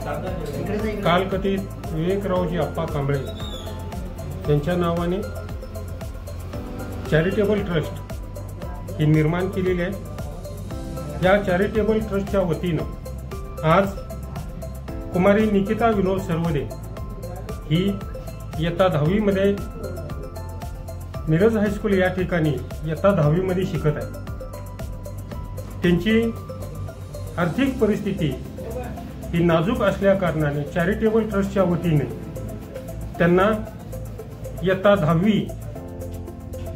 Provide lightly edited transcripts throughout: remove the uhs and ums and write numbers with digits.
कालकथित विवेकरावजी आप्पा कांबळे यांच्या नावाने charitable trust ही निर्माण केलेली आहे। या चॅरिटेबल ट्रस्टच्या वतीनं आज कुमारी निकिता विनोद सरवदे ही इयत्ता 10वी मध्ये मिरज हायस्कूल या ठिकाणी इयत्ता 10वी मध्ये शिकत आहे। त्यांची आर्थिक परिस्थिती ही नाजूक असल्या कारणाने चॅरिटेबल ट्रस्टच्या वतीने त्यांना इयत्ता 10वी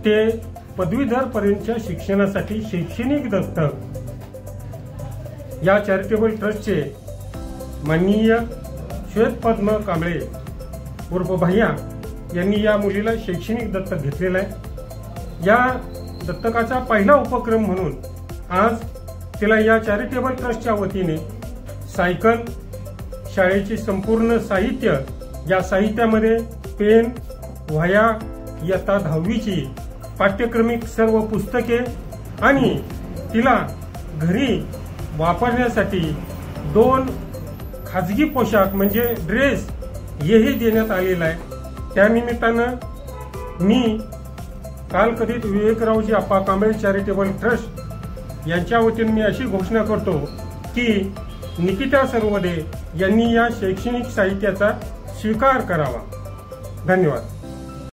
ते पदवीधर पर्यंतच्या शिक्षणासाठी शैक्षणिक दत्तक या चॅरिटेबल ट्रस्टचे माननीय श्वेतपद्म कांबळे उर्फ भैया यांनी या मुलीला शैक्षणिक दत्तक घेतलेला आहे। या दत्तकाचा पहिला उपक्रम म्हणून आज तिला या चॅरिटेबल ट्रस्टच्या वतीने सायकल, शाळेचे संपूर्ण साहित्य, या साहित्यामध्ये पेन, वह्या, इयत्ता 10वीची पाठ्यक्रमिक सर्व पुस्तके आणि तिला घरी वापरण्यासाठी 2 खाजगी पोशाख म्हणजे ड्रेस हेही देण्यात आलेला आहे। त्यानिमित्तानं मी कालकथित विवेकरावजी आप्पा कांबळे चॅरिटेबल ट्रस्ट यांच्या वतीने मी अशी घोषणा करतो की निकिता सरवदे यांनी या शैक्षणिक साहित्याचा स्वीकार करावा। धन्यवाद।